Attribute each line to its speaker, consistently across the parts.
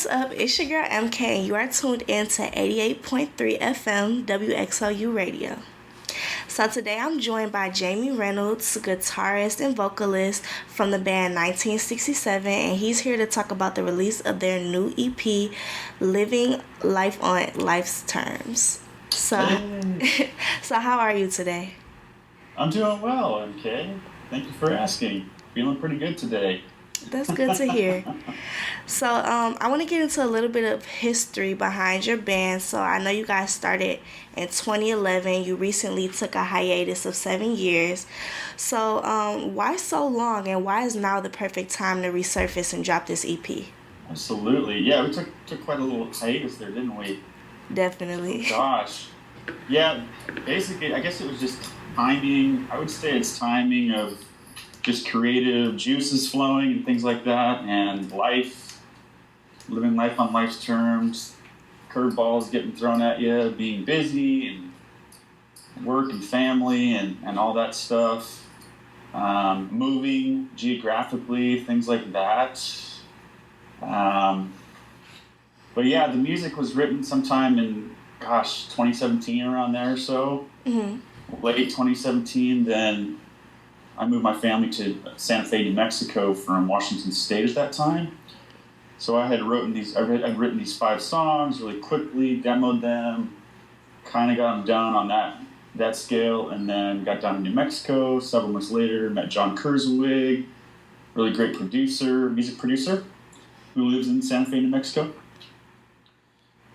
Speaker 1: What's up? It's your girl MK, and you are tuned in to 88.3 FM WXOU Radio. So today I'm joined by Jaime Reynolds, guitarist and vocalist from the band 1967, and he's here to talk about the release of their new EP, Living Life on Life's Terms. So,
Speaker 2: Hey,
Speaker 1: so how are you today?
Speaker 2: I'm doing well, MK. Thank you for asking. Feeling pretty good today.
Speaker 1: That's good to hear. So, I want to get into a little bit of history behind your band. So, I know you guys started in 2011. You recently took a hiatus of 7 years. So, why so long, and why is now the perfect time to resurface and drop this EP?
Speaker 2: Absolutely. Yeah, we took quite a little hiatus there, didn't we? Oh,
Speaker 1: Definitely.
Speaker 2: gosh. Yeah, basically, I guess it was just timing. I would say it's timing of just creative juices flowing and things like that, and living life on life's terms, curveballs getting thrown at you, being busy, and work and family and all that stuff. Moving geographically, things like that. Um, but yeah, the music was written sometime in, 2017 around there or so,
Speaker 1: hmm
Speaker 2: late 2017. Then I moved my family to Santa Fe, New Mexico from Washington State at that time. So I'd written these 5 songs really quickly, demoed them, kind of got them done on that scale, and then got down to New Mexico. Several months later, met John Kurzwig, really great music producer, who lives in Santa Fe, New Mexico.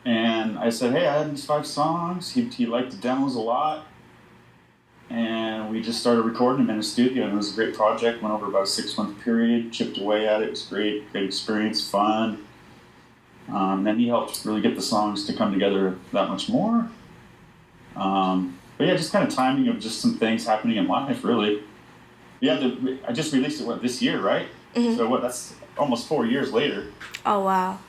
Speaker 2: And I said, hey, I had these 5 songs. He liked the demos a lot. And we just started recording them in the studio, and it was a great project. Went over about a 6-month period, chipped away at it. It was great experience, fun. Then he helped really get the songs to come together that much more. But yeah, just kind of timing of just some things happening in life, really. Yeah, I just released it, this year, right?
Speaker 1: hmm
Speaker 2: So that's almost 4 years later,
Speaker 1: Oh, wow.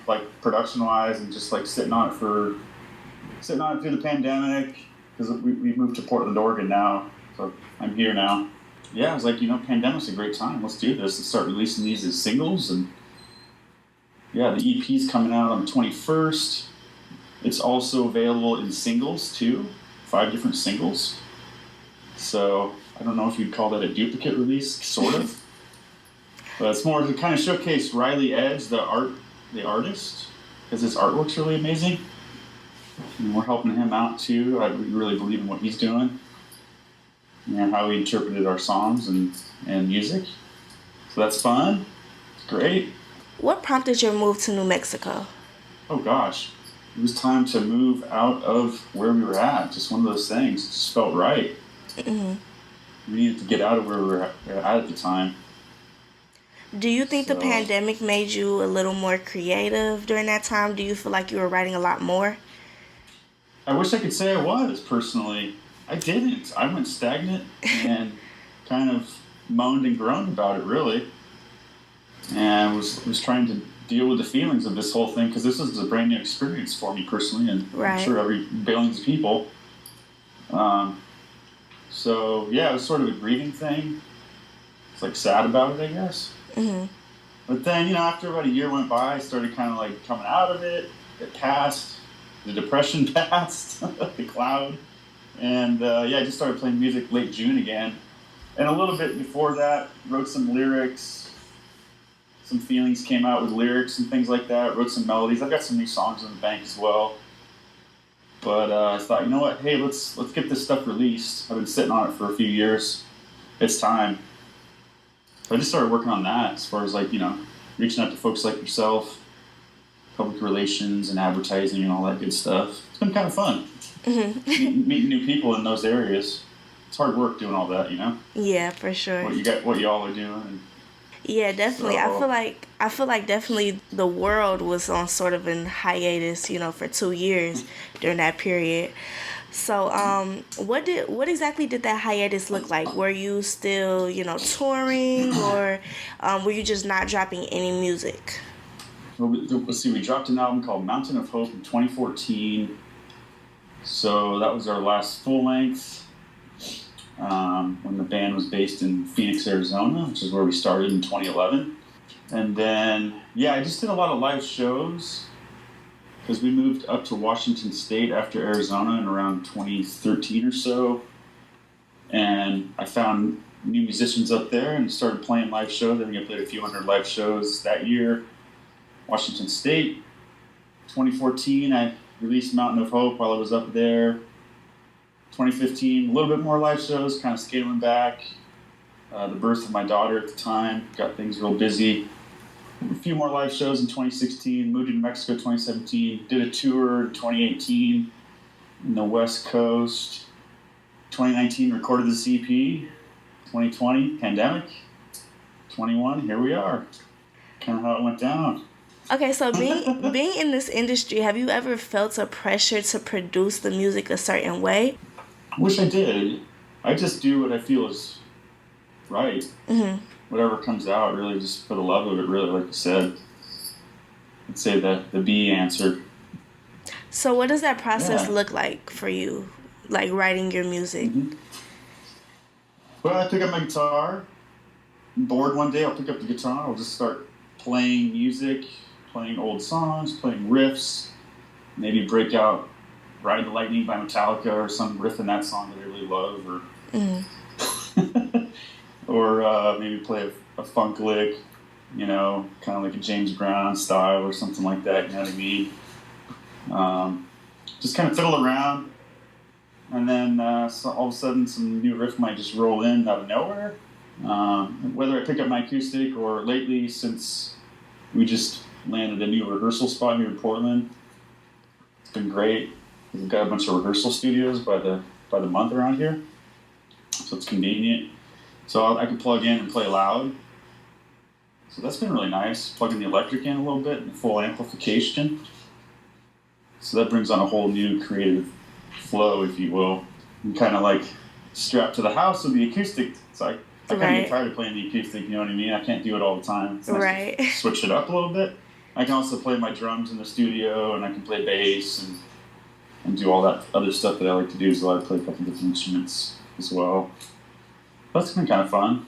Speaker 2: like production-wise, and just like sitting on it through the pandemic. Because we moved to Portland, Oregon now, so I'm here now. Yeah, I was like, pandemic's a great time. Let's do this and start releasing these as singles. And yeah, the EP's coming out on the 21st. It's also available in singles too, 5 different singles. So I don't know if you'd call that a duplicate release, sort of. But it's more to kind of showcase Riley Edge, the artist, because his artwork's really amazing. And we're helping him out too. We really believe in what he's doing and how he interpreted our songs and music. So that's fun. It's great.
Speaker 1: What prompted your move to New Mexico?
Speaker 2: Oh gosh. It was time to move out of where we were at. Just one of those things. It just felt right.
Speaker 1: hmm
Speaker 2: We needed to get out of where we were at the time.
Speaker 1: Do you think the
Speaker 2: So
Speaker 1: pandemic made you a little more creative during that time? Do you feel like you were writing a lot more?
Speaker 2: I wish I could say I was, personally. I didn't. I went stagnant and kind of moaned and groaned about it, really. And was trying to deal with the feelings of this whole thing, because this is a brand new experience for me personally, and I'm
Speaker 1: Right.
Speaker 2: sure every billions of people. Um, so yeah, it was sort of a grieving thing. It's like sad about it, I guess.
Speaker 1: hmm
Speaker 2: But then, after about a year went by, I started kind of like coming out of it. It passed. The depression passed, the cloud. And I just started playing music late June again. And a little bit before that, wrote some lyrics. Some feelings came out with lyrics and things like that. Wrote some melodies. I've got some new songs in the bank as well. But I thought, you know what? Hey, let's get this stuff released. I've been sitting on it for a few years. It's time. So I just started working on that, as far as reaching out to folks like yourself, public relations and advertising and all that good stuff. It's been kind of fun
Speaker 1: hmm
Speaker 2: meeting new people in those areas. It's hard work doing all that,
Speaker 1: Yeah, for sure.
Speaker 2: what y'all are doing. And
Speaker 1: Yeah, definitely.
Speaker 2: so
Speaker 1: I feel like definitely the world was on sort of in hiatus, for 2 years during that period. So, what exactly did that hiatus look like? Were you still, touring, or were you just not dropping any music?
Speaker 2: let's see, we dropped an album called Mountain of Hope in 2014. So that was our last full length. When the band was based in Phoenix, Arizona, which is where we started in 2011. And then, I just did a lot of live shows because we moved up to Washington State after Arizona in around 2013 or so. And I found new musicians up there and started playing live shows. I think I played a few hundred live shows that year. Washington State. 2014, I released Mountain of Hope while I was up there. 2015, a little bit more live shows, kind of scaling back. The birth of my daughter at the time, got things real busy. A few more live shows in 2016, moved to New Mexico 2017, did a tour in 2018 in the West Coast. 2019, recorded the CP. 2020, pandemic. 21, here we are. Kind of how it went down.
Speaker 1: Okay, so being in this industry, have you ever felt a pressure to produce the music a certain way?
Speaker 2: I wish I did. I just do what I feel is right. Mm-hmm. Whatever comes out, really, just for the love of it, really, like you said. I'd say the B answer.
Speaker 1: So what does that process look like for you, like writing your music?
Speaker 2: Mm-hmm. Well, I pick up my guitar. I'm bored one day, I'll pick up the guitar. I'll just start playing music, playing old songs, playing riffs. Maybe break out Ride the Lightning by Metallica or some riff in that song that I really love. Or, or maybe play a funk lick, kind of like a James Brown style or something like that, you know what I mean? Just kind of fiddle around. And then so all of a sudden some new riff might just roll in out of nowhere. Whether I pick up my acoustic or lately, since we just landed a new rehearsal spot here in Portland, it's been great. We've got a bunch of rehearsal studios by the month around here, so it's convenient. So I can plug in and play loud. So that's been really nice. Plugging the electric in a little bit and full amplification. So that brings on a whole new creative flow, if you will. I'm kind of like strapped to the house with the acoustic. So I kind of get tired of playing the acoustic, you know what I mean? I can't do it all the time. It's nice to switch it up a little bit. I can also play my drums in the studio, and I can play bass and do all that other stuff that I like to do. So I play a couple different instruments as well. That's been kind of fun.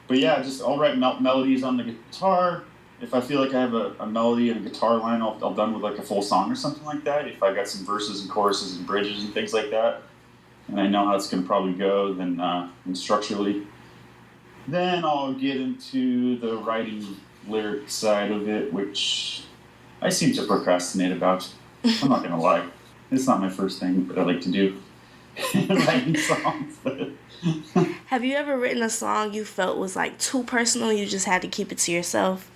Speaker 2: But yeah, just I'll write melodies on the guitar. If I feel like I have a melody and a guitar line, I'll done with like a full song or something like that. If I got some verses and choruses and bridges and things like that, and I know how it's going to probably go, then and structurally, then I'll get into the writing lyric side of it, which I seem to procrastinate about. I'm not going to lie. It's not my first thing that I like to do, writing songs. But
Speaker 1: have you ever written a song you felt was like too personal, you just had to keep it to yourself?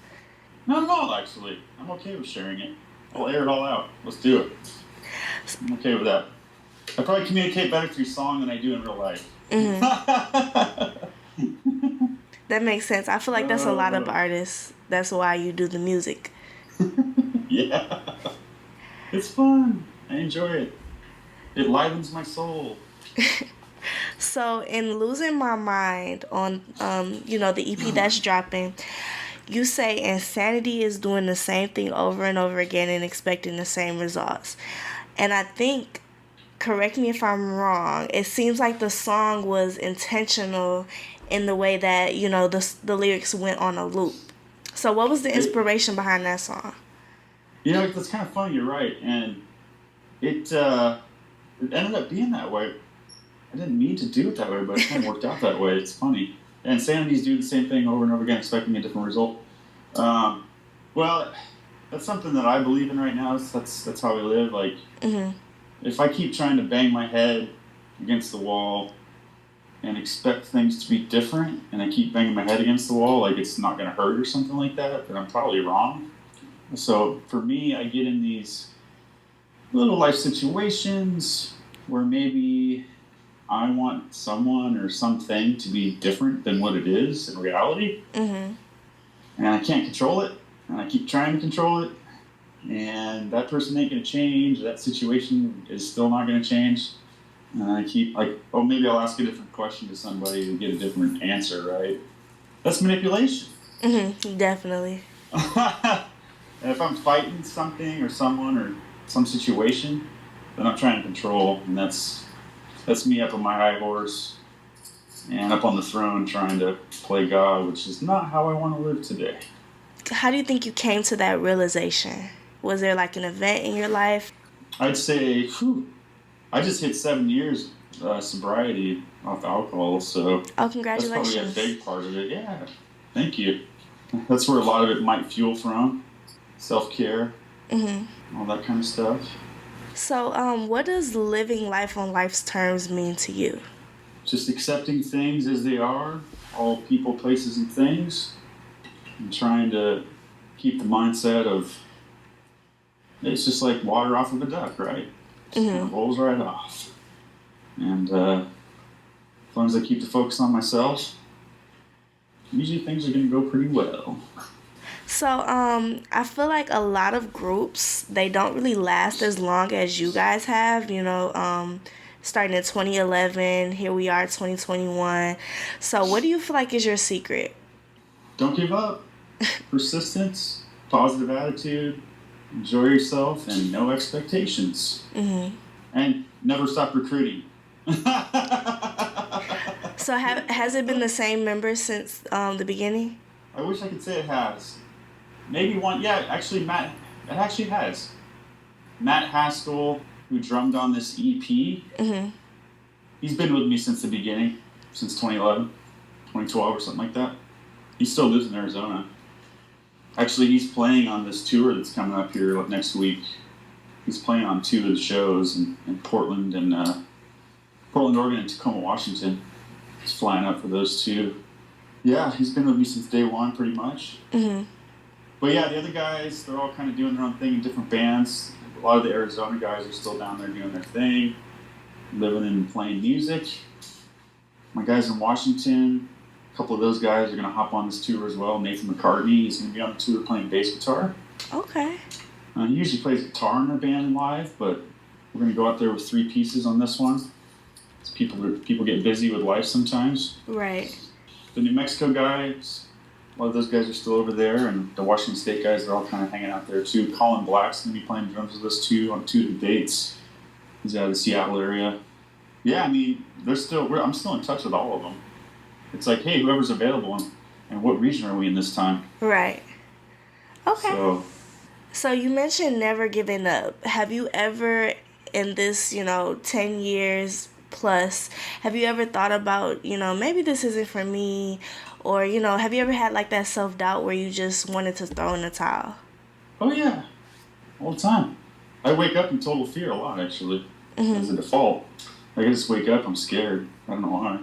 Speaker 2: Not at all, actually. I'm okay with sharing it. I'll air it all out. Let's do it. I'm okay with that. I probably communicate better through song than I do in real life.
Speaker 1: Mm-hmm. That makes sense. I feel like that's a lot of artists. That's why you do the music.
Speaker 2: Yeah. It's fun. I enjoy it. It livens my soul.
Speaker 1: So in Losing My Mind on, the EP that's dropping, you say insanity is doing the same thing over and over again and expecting the same results. And I think, correct me if I'm wrong, it seems like the song was intentional in the way that, the lyrics went on a loop. So what was the inspiration behind that song?
Speaker 2: That's kind of funny, you're right. And it ended up being that way. I didn't mean to do it that way, but it kind of worked out that way. It's funny. And Insanity's do the same thing over and over again, expecting a different result. Well, that's something that I believe in right now. That's how I live. Like, if I keep trying to bang my head against the wall and expect things to be different, and I keep banging my head against the wall like it's not going to hurt or something like that, then I'm probably wrong. So for me, I get in these little life situations where maybe I want someone or something to be different than what it is in reality. Mm-hmm. And I can't control it. And I keep trying to control it. And that person ain't going to change. That situation is still not going to change. And I keep maybe I'll ask a different question to somebody and get a different answer, right? That's manipulation.
Speaker 1: Mm-hmm. Definitely.
Speaker 2: And if I'm fighting something or someone or some situation, then I'm trying to control. And that's me up on my high horse and up on the throne trying to play God, which is not how I want to live today.
Speaker 1: How do you think you came to that realization? Was there like an event in your life?
Speaker 2: I'd say, I just hit 7 years sobriety off alcohol, so
Speaker 1: Oh,
Speaker 2: that's probably a
Speaker 1: congratulations.
Speaker 2: big part of it. Yeah, thank you. That's where a lot of it might fuel from, self-care, all that kind of stuff.
Speaker 1: So, what does living life on life's terms mean to you?
Speaker 2: Just accepting things as they are, all people, places, and things, and trying to keep the mindset of it's just like water off of a duck, right? Just kind of rolls right off. And as long as I keep the focus on myself, usually things are going to go pretty well.
Speaker 1: So, I feel like a lot of groups, they don't really last as long as you guys have, starting in 2011, here we are, 2021. So, what do you feel like is your secret?
Speaker 2: Don't give up. Persistence, positive attitude, enjoy yourself, and no expectations. And never stop recruiting.
Speaker 1: So, has it been the same members since the beginning?
Speaker 2: I wish I could say it has. Maybe one, yeah, actually, it actually has. Matt Haskell, who drummed on this EP, he's been with me since the beginning, since 2011, 2012 or something like that. He still lives in Arizona. Actually, he's playing on this tour that's coming up here next week. He's playing on 2 of the shows in Portland, Oregon, and Tacoma, Washington. He's flying up for those 2. Yeah, he's been with me since day one, pretty much. But yeah, the other guys, they're all kind of doing their own thing in different bands. A lot of the Arizona guys are still down there doing their thing, living and playing music. My guys in Washington, a couple of those guys are going to hop on this tour as well. Nathan McCartney, he's going to be on the tour playing bass guitar.
Speaker 1: Okay.
Speaker 2: He usually plays guitar in their band live, but we're going to go out there with 3 pieces on this one. People get busy with life sometimes.
Speaker 1: Right.
Speaker 2: The New Mexico guys, a lot of those guys are still over there, and the Washington State guys are all kind of hanging out there too. Colin Black's going to be playing drums with us too on 2 of the dates. He's out of the Seattle area. Yeah, I mean, I'm still in touch with all of them. It's like, hey, whoever's available, and what region are we in this time?
Speaker 1: Right. Okay. So you mentioned never giving up. Have you ever, in this, 10 years plus, have you ever thought about, maybe this isn't for me? Or, have you ever had like that self-doubt where you just wanted to throw in the towel?
Speaker 2: Oh, yeah. All the time. I wake up in total fear a lot, actually, as a default. I just wake up, I'm scared. I don't know why.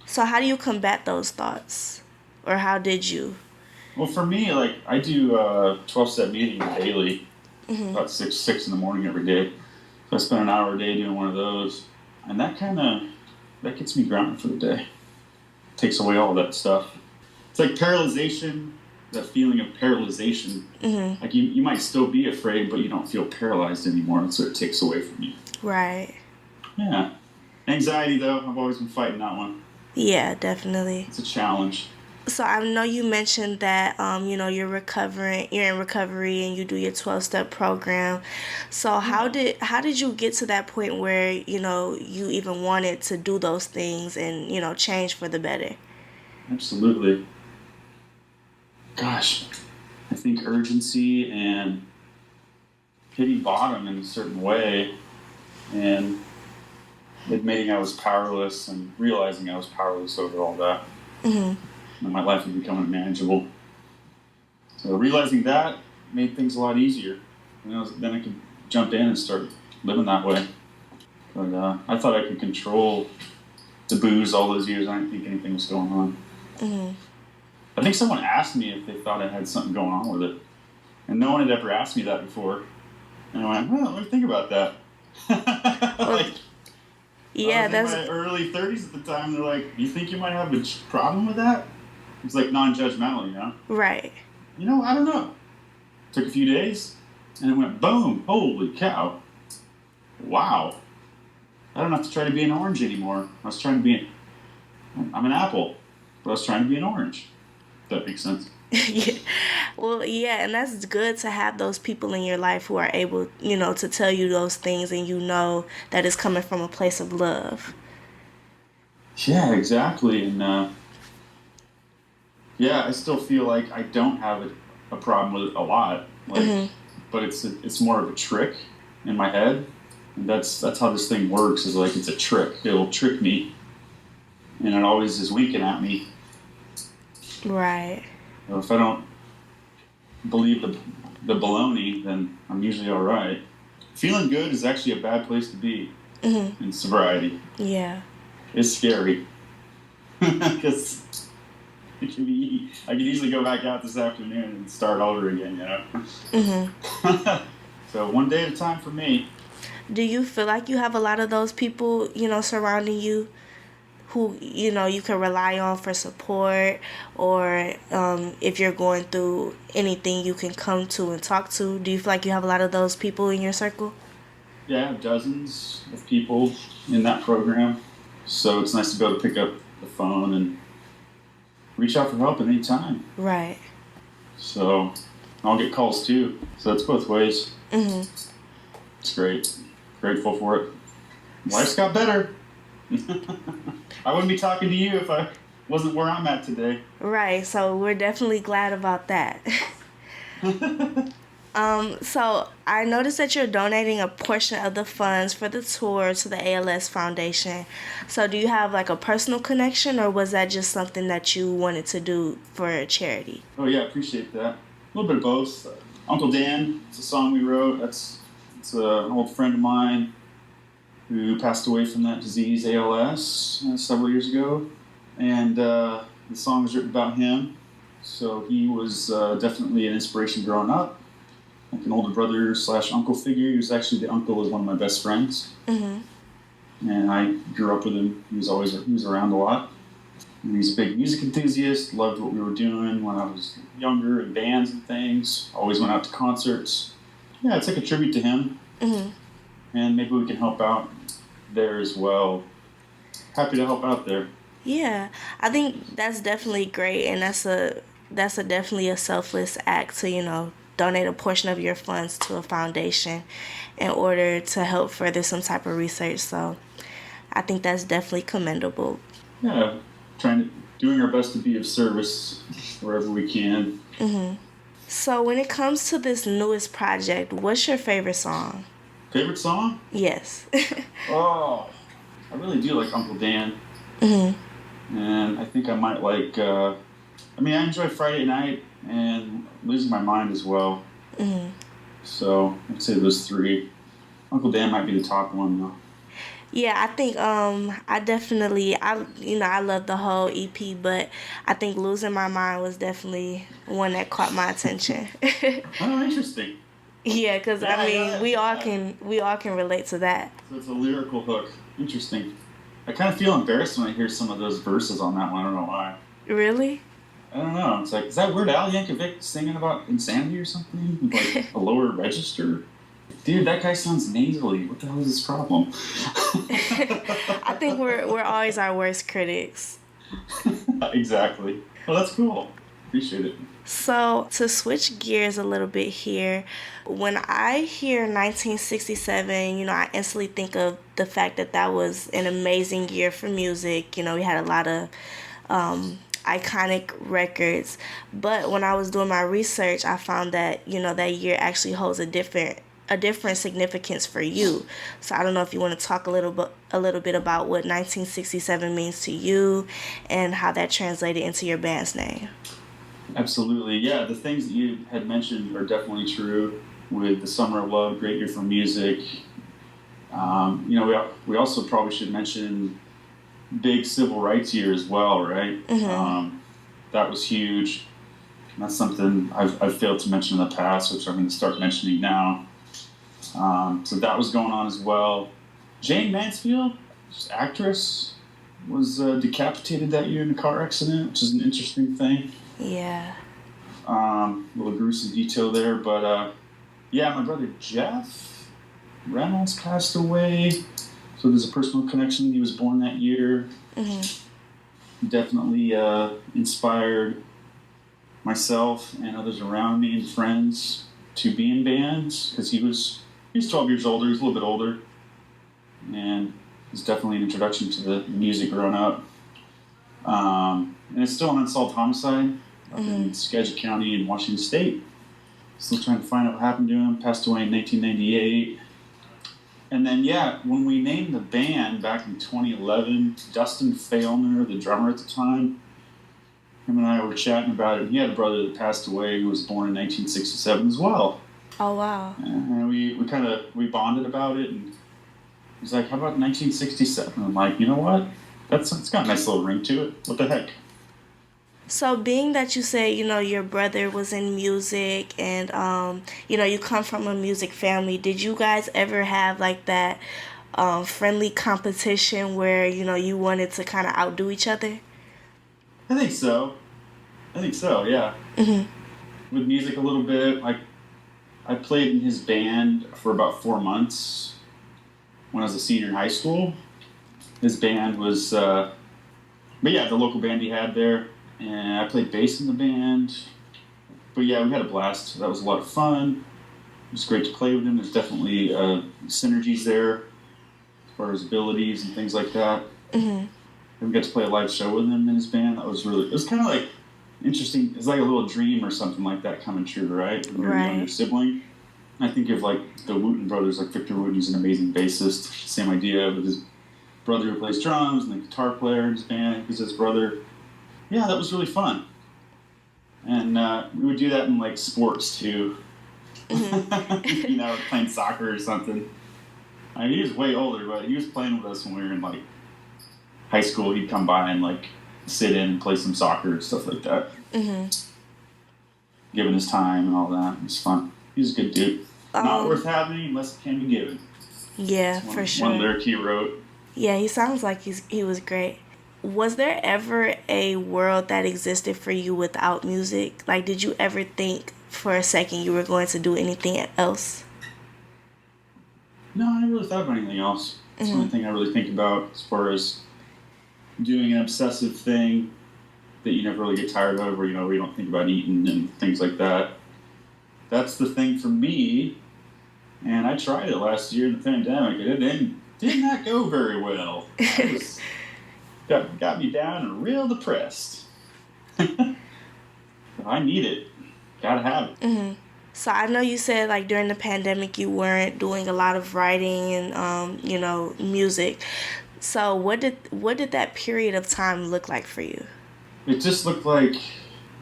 Speaker 1: So how do you combat those thoughts? Or how did you?
Speaker 2: Well, for me, I do 12-step meetings daily, about 6 in the morning every day. So I spend an hour a day doing one of those. And that gets me grounded for the day. Takes away all that stuff. It's like paralyzation, that feeling of paralyzation. Like you might still be afraid, but you don't feel paralyzed anymore. That's what it takes away from you.
Speaker 1: Right.
Speaker 2: Yeah. Anxiety, though, I've always been fighting that one.
Speaker 1: Yeah, definitely.
Speaker 2: It's a challenge.
Speaker 1: So I know you mentioned that, you're in recovery and you do your 12-step program. So how did you get to that point where, you even wanted to do those things and, change for the better?
Speaker 2: Absolutely. Gosh, I think urgency and hitting bottom in a certain way and admitting I was powerless and realizing I was powerless over all that. And my life was becoming manageable. So realizing that made things a lot easier. Then I could jump in and start living that way. But I thought I could control the booze all those years. I didn't think anything was going on. I think someone asked me if they thought I had something going on with it. And no one had ever asked me that before. And I went, well, let me think about that.
Speaker 1: Yeah,
Speaker 2: I was in my early 30s at the time. They're like, you think you might have a problem with that? It's like non-judgmental,
Speaker 1: Right.
Speaker 2: I don't know. Took a few days, and it went boom. Holy cow. Wow. I don't have to try to be an orange anymore. I'm an apple, but I was trying to be an orange. If that makes sense.
Speaker 1: Yeah. Well, yeah, and that's good to have those people in your life who are able, to tell you those things and that it's coming from a place of love.
Speaker 2: Yeah, exactly. And yeah, I still feel like I don't have a problem with it a lot. Like, but it's more of a trick in my head, and that's how this thing works. Is like it's a trick. It'll trick me, and it always is winking at me.
Speaker 1: Right.
Speaker 2: So if I don't believe the baloney, then I'm usually all right. Feeling good is actually a bad place to be in sobriety.
Speaker 1: Yeah.
Speaker 2: It's scary because it can be. I could easily go back out this afternoon and start over again. So one day at a time for me.
Speaker 1: Do you feel like you have a lot of those people, surrounding you who, you can rely on for support, or if you're going through anything you can come to and talk to? Do you feel like you have a lot of those people in your circle?
Speaker 2: Yeah, I have dozens of people in that program. So it's nice to be able to pick up the phone and reach out for help at any time.
Speaker 1: Right.
Speaker 2: So I'll get calls too. So it's both ways. It's great. Grateful for it. Life's got better. I wouldn't be talking to you if I wasn't where I'm at today.
Speaker 1: Right. So we're definitely glad about that. So I noticed that you're donating a portion of the funds for the tour to the ALS Foundation. So do you have like a personal connection, or was that just something that you wanted to do for a charity?
Speaker 2: Oh yeah, I appreciate that. A little bit of both. Uncle Dan, it's a song we wrote. It's an old friend of mine who passed away from that disease, ALS, several years ago. And the song was written about him. So he was definitely an inspiration growing up. Like an older brother / uncle figure. He was actually the uncle of one of my best friends. And I grew up with him. He was around a lot. And he's a big music enthusiast. Loved what we were doing when I was younger in bands and things. Always went out to concerts. Yeah, it's like a tribute to him. And maybe we can help out there as well. Happy to help out there.
Speaker 1: Yeah, I think that's definitely great, and that's definitely a selfless act to donate a portion of your funds to a foundation in order to help further some type of research. So I think that's definitely commendable.
Speaker 2: Yeah, doing our best to be of service wherever we can.
Speaker 1: So when it comes to this newest project, what's your favorite song?
Speaker 2: Favorite song?
Speaker 1: Yes.
Speaker 2: Oh, I really do like Uncle Dan. And I think I might like, I enjoy Friday Night and Losing My Mind as well. So I'd say those three. Uncle Dan might be the top one though.
Speaker 1: Yeah, I think I love the whole EP, but I think Losing My Mind was definitely one that caught my attention.
Speaker 2: Oh, interesting.
Speaker 1: Yeah, because we all can relate to that.
Speaker 2: So it's a lyrical hook. Interesting. I kind of feel embarrassed when I hear some of those verses on that one. I don't know why.
Speaker 1: Really?
Speaker 2: I don't know. It's like, is that Weird Al Yankovic singing about insanity or something? Like a lower register? Dude, that guy sounds nasally. What the hell is his problem?
Speaker 1: I think we're always our worst critics.
Speaker 2: Exactly. Well, that's cool. Appreciate it.
Speaker 1: So, to switch gears a little bit here, when I hear 1967, I instantly think of the fact that was an amazing year for music. We had a lot of iconic records. But when I was doing my research, I found that, that year actually holds a different significance for you. So I don't know if you want to talk a little bit about what 1967 means to you and how that translated into your band's name.
Speaker 2: Absolutely. Yeah, the things that you had mentioned are definitely true with the Summer of Love, great year for music. We also probably should mention big civil rights year as well, right? That was huge. And that's something I've failed to mention in the past, which I'm going to start mentioning now. So that was going on as well. Jane Mansfield, actress, was decapitated that year in a car accident, which is an interesting thing.
Speaker 1: Yeah.
Speaker 2: Little gruesome detail there, but my brother Jeff Reynolds passed away, so there's a personal connection. He was born that year. Definitely inspired myself and others around me and friends to be in bands, because he's 12 years older. He's a little bit older, and was definitely an introduction to the music growing up. And it's still an unsolved homicide up in Skagit County in Washington State. Still trying to find out what happened to him. Passed away in 1998. And then, when we named the band back in 2011, Dustin Failner, the drummer at the time, him and I were chatting about it. He had a brother that passed away who was born in 1967 as well.
Speaker 1: Oh, wow.
Speaker 2: And we bonded about it. And he's like, how about 1967? I'm like, you know what? It's got a nice little ring to it. What the heck?
Speaker 1: So being that you say, your brother was in music and, you come from a music family, did you guys ever have like that friendly competition where, you wanted to kind of outdo each other?
Speaker 2: I think so, yeah. Mm-hmm. With music a little bit. I played in his band for about 4 months when I was a senior in high school. His band was, the local band he had there. And I played bass in the band. But we had a blast. That was a lot of fun. It was great to play with him. There's definitely synergies there as far as abilities and things like that. Mm-hmm. And we got to play a live show with him in his band. It was kind of like interesting. It's like a little dream or something like that coming true, right? When you're a younger sibling. I think of like the Wooten brothers, like Victor Wooten's an amazing bassist. Same idea with his brother who plays drums and the guitar player in his band. He's his brother. Yeah, that was really fun. And we would do that in, like, sports, too. Mm-hmm. Playing soccer or something. I mean, he was way older, but he was playing with us when we were in, like, high school. He'd come by and, like, sit in and play some soccer and stuff like that. Mm-hmm. Giving his time and all that. It was fun. He was a good dude. Not worth having unless it can be given.
Speaker 1: Yeah, for sure.
Speaker 2: One lyric he wrote.
Speaker 1: Yeah, he sounds like he was great. Was there ever a world that existed for you without music? Like, did you ever think for a second you were going to do anything else?
Speaker 2: No, I never really thought about anything else. It's the only thing I really think about as far as doing an obsessive thing that you never really get tired of, or, where you don't think about eating and things like that. That's the thing for me. And I tried it last year in the pandemic, and it did not go very well. Got me down and real depressed. I need it. Gotta have it. Mm-hmm.
Speaker 1: So I know you said like during the pandemic you weren't doing a lot of writing and music. So what did that period of time look like for you?
Speaker 2: It just looked like,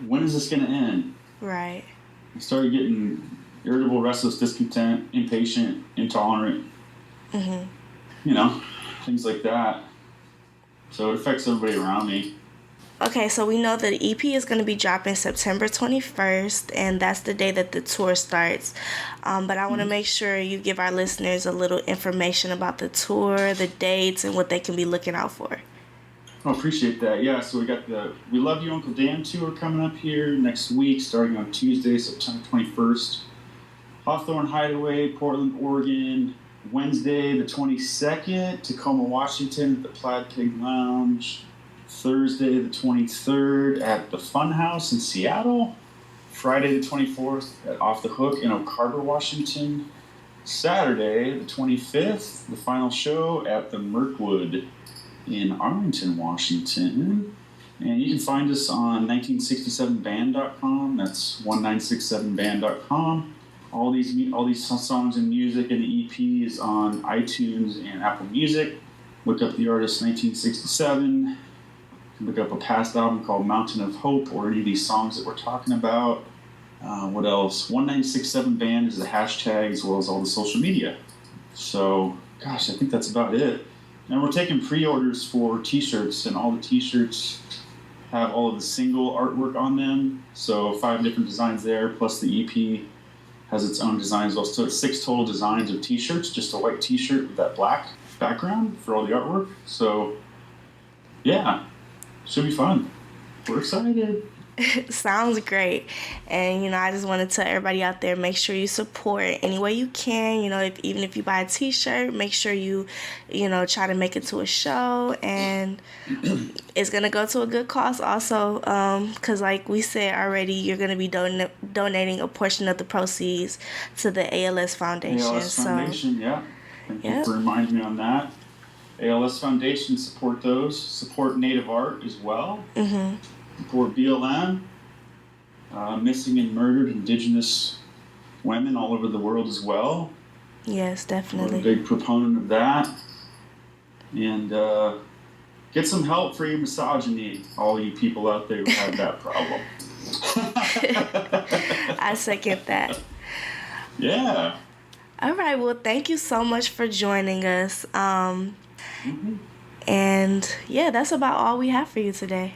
Speaker 2: when is this gonna end?
Speaker 1: Right.
Speaker 2: I started getting irritable, restless, discontent, impatient, intolerant. Mm-hmm. Things like that. So it affects everybody around me.
Speaker 1: Okay, so we know that the EP is going to be dropping September 21st, and that's the day that the tour starts. But I want to make sure you give our listeners a little information about the tour, the dates, and what they can be looking out for.
Speaker 2: I appreciate that. Yeah, so we got the We Love You, Uncle Dan tour coming up here next week, starting on Tuesday, September 21st. Hawthorne Hideaway, Portland, Oregon. Wednesday, the 22nd, Tacoma, Washington, at the Plaid Pig Lounge. Thursday, the 23rd, at the Funhouse in Seattle. Friday, the 24th, at Off the Hook in Oak Harbor, Washington. Saturday, the 25th, the final show at the Mirkwood in Arlington, Washington. And you can find us on 1967band.com. That's 1967band.com. All these songs and music and the EP is on iTunes and Apple Music. Look up the artist 1967. You can look up a past album called Mountain of Hope or any of these songs that we're talking about. What else? 1967band is the hashtag as well as all the social media. So, gosh, I think that's about it. And we're taking pre-orders for t-shirts, and all the t-shirts have all of the single artwork on them. So 5 different designs there, plus the EP has its own designs as well. So it's 6 total designs of t-shirts, just a white t-shirt with that black background for all the artwork. So, yeah, should be fun. We're excited.
Speaker 1: Sounds great. And, I just want to tell everybody out there, make sure you support any way you can. Even if you buy a t-shirt, make sure you try to make it to a show. And it's going to go to a good cause also. Because like we said already, you're going to be donating a portion of the proceeds to the ALS Foundation.
Speaker 2: ALS Foundation, yeah. Thank you for reminding me on that. ALS Foundation, support those. Support Native art as well.
Speaker 1: Mm-hmm.
Speaker 2: Support BLM. Missing and murdered Indigenous women all over the world as well.
Speaker 1: Yes, definitely.
Speaker 2: We're a big proponent of that. And get some help for your misogyny, all you people out there who have that problem.
Speaker 1: I second that.
Speaker 2: Yeah.
Speaker 1: All right. Well, thank you so much for joining us.
Speaker 2: Mm-hmm.
Speaker 1: And yeah, that's about all we have for you today.